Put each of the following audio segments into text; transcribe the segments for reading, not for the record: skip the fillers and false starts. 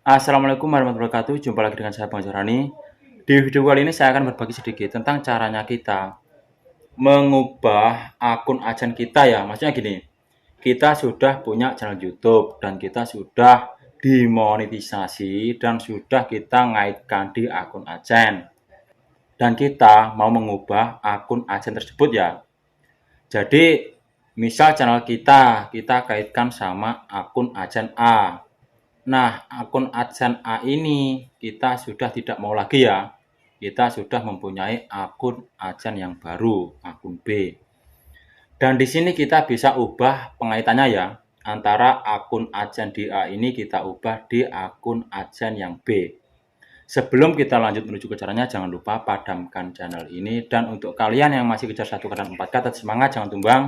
Assalamualaikum warahmatullahi wabarakatuh. Jumpa lagi dengan saya Bang Jorani. Di video kali ini saya akan berbagi sedikit tentang caranya kita mengubah akun adsense kita ya. Maksudnya gini, kita sudah punya channel YouTube dan kita sudah dimonetisasi dan sudah kita ngaitkan di akun adsense. Dan kita mau mengubah akun adsense tersebut ya. Jadi, misal channel kita kaitkan sama akun adsense A. Nah, akun AdSense A ini kita sudah tidak mau lagi ya. Kita sudah mempunyai akun AdSense yang baru, akun B. Dan di sini kita bisa ubah pengaitannya ya. Antara akun AdSense di A ini kita ubah di akun AdSense yang B. Sebelum kita lanjut menuju ke caranya, jangan lupa padamkan channel ini. Dan untuk kalian yang masih kejar 1 dan 4K, tetap semangat, jangan tumbang.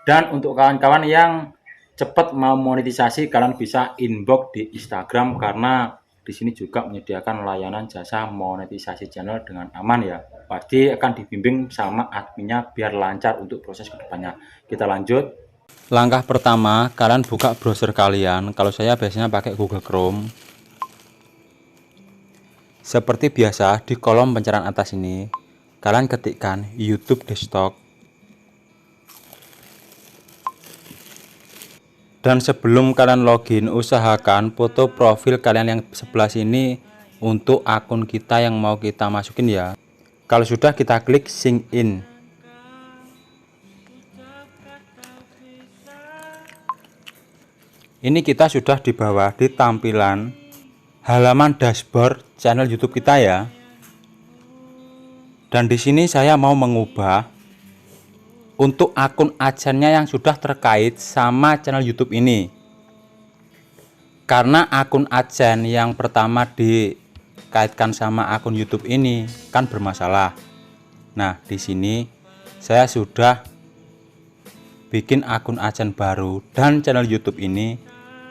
Dan untuk kawan-kawan yang cepat mau monetisasi, kalian bisa inbox di Instagram karena di sini juga menyediakan layanan jasa monetisasi channel dengan aman ya. Pasti akan dibimbing sama adminnya biar lancar untuk proses kedepannya. Kita lanjut. Langkah pertama, kalian buka browser kalian. Kalau saya biasanya pakai Google Chrome. Seperti biasa, di kolom pencarian atas ini, kalian ketikkan YouTube Desktop. Dan sebelum kalian login, usahakan foto profil kalian yang sebelah sini untuk akun kita yang mau kita masukin ya. Kalau sudah, kita klik sign in. Ini kita sudah di bawah di tampilan halaman dashboard channel YouTube kita ya. Dan di sini saya mau mengubah untuk akun adsense-nya yang sudah terkait sama channel YouTube ini. Karena akun adsense yang pertama dikaitkan sama akun YouTube ini kan bermasalah. Nah, di sini saya sudah bikin akun adsense baru dan channel YouTube ini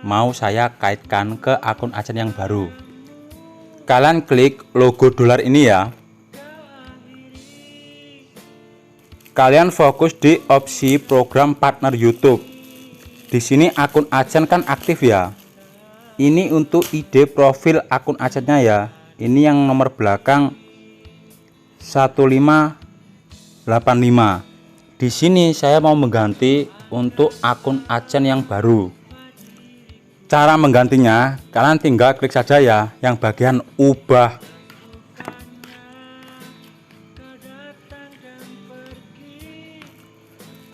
mau saya kaitkan ke akun adsense yang baru. Kalian klik logo dolar ini ya. Kalian fokus di opsi program partner YouTube. Di sini akun adsense kan aktif ya. Ini untuk ID profil akun adsense-nya ya. Ini yang nomor belakang 1585. Di sini saya mau mengganti untuk akun adsense yang baru. Cara menggantinya, kalian tinggal klik saja ya yang bagian ubah.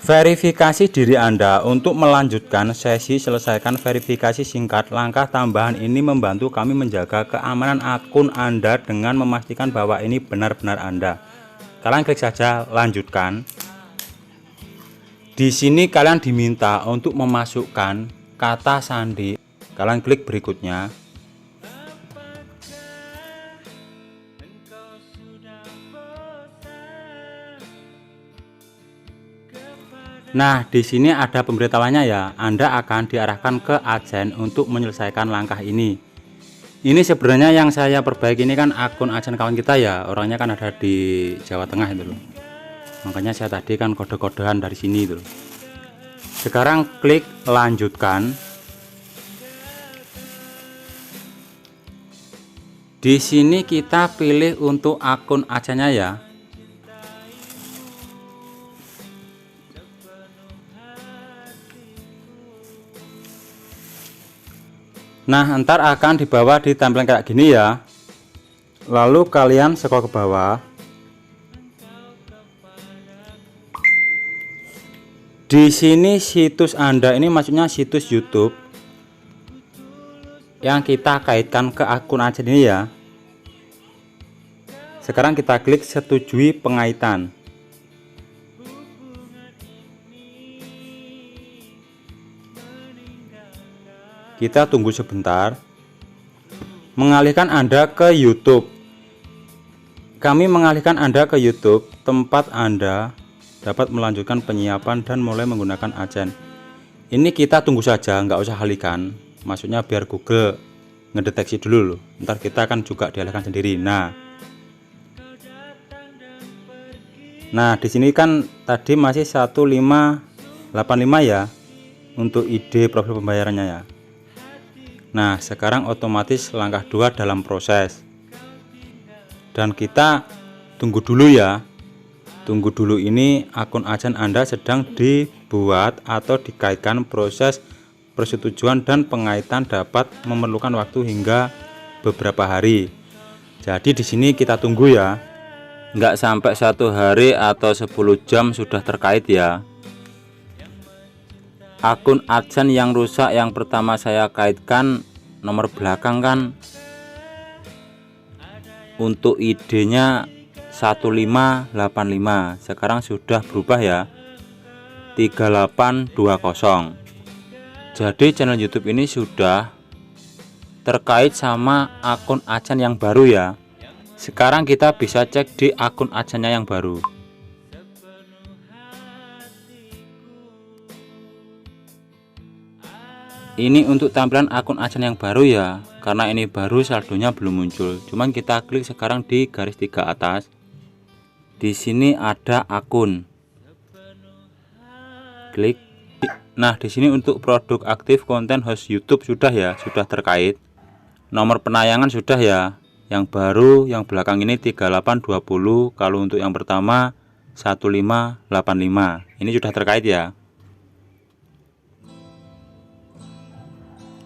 Verifikasi diri Anda. Untuk melanjutkan sesi selesaikan verifikasi singkat. Langkah tambahan ini membantu kami menjaga keamanan akun Anda dengan memastikan bahwa ini benar-benar Anda. Kalian klik saja lanjutkan. Di sini kalian diminta untuk memasukkan kata sandi. Kalian klik berikutnya. Nah, di sini ada pemberitahuannya ya. Anda akan diarahkan ke adsense untuk menyelesaikan langkah ini. Ini sebenarnya yang saya perbaiki ini kan akun adsense kawan kita ya. Orangnya kan ada di Jawa Tengah itu loh. Makanya saya tadi kan kode-kodean dari sini itu loh. Sekarang klik lanjutkan. Di sini kita pilih untuk akun adsense-nya ya. Nah, ntar akan dibawa di tampilan kayak gini ya. Lalu kalian scroll ke bawah. Di sini situs Anda ini maksudnya situs YouTube yang kita kaitkan ke akun adsense ini ya. Sekarang kita klik setujui pengaitan. Kita tunggu sebentar. Mengalihkan Anda ke YouTube. Kami mengalihkan Anda ke YouTube, tempat Anda dapat melanjutkan penyiapan dan mulai menggunakan adsense. Ini kita tunggu saja, nggak usah alihkan. Maksudnya biar Google ngedeteksi dulu loh. Ntar kita akan juga dialihkan sendiri. Nah, di sini kan tadi masih 1585 ya untuk ID profil pembayarannya ya. Nah, sekarang otomatis langkah 2 dalam proses. Dan kita tunggu dulu ya. Tunggu dulu, ini akun Adsense Anda sedang dibuat atau dikaitkan. Proses persetujuan dan pengaitan dapat memerlukan waktu hingga beberapa hari. Jadi di sini kita tunggu ya. Nggak sampai 1 hari atau 10 jam sudah terkait ya. Akun Adsense yang rusak yang pertama saya kaitkan nomor belakang kan untuk ID-nya 1585, sekarang sudah berubah ya 3820. Jadi channel YouTube ini sudah terkait sama akun Adsense yang baru ya. Sekarang kita bisa cek di akun Adsense-nya yang baru. Ini untuk tampilan akun Adsense yang baru ya. Karena ini baru, saldonya belum muncul. Cuman kita klik sekarang di garis 3 atas. Di sini ada akun. Klik. Nah, di sini untuk produk aktif konten host YouTube sudah ya, sudah terkait. Nomor penayangan sudah ya. Yang baru yang belakang ini 3820, kalau untuk yang pertama 1585. Ini sudah terkait ya.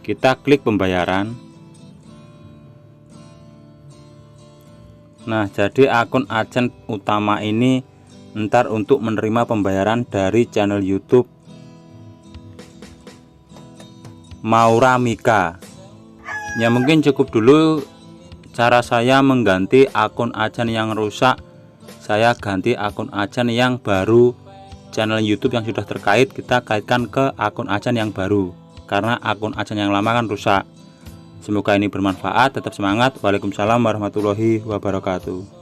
Kita klik pembayaran. Nah, jadi akun Adsense utama ini ntar untuk menerima pembayaran dari channel YouTube Maura Mika. Ya mungkin cukup dulu cara saya mengganti akun Adsense yang rusak. Saya ganti akun Adsense yang baru. Channel YouTube yang sudah terkait kita kaitkan ke akun Adsense yang baru, karena akun Adsense yang lama kan rusak. Semoga ini bermanfaat, tetap semangat. Waalaikumsalam warahmatullahi wabarakatuh.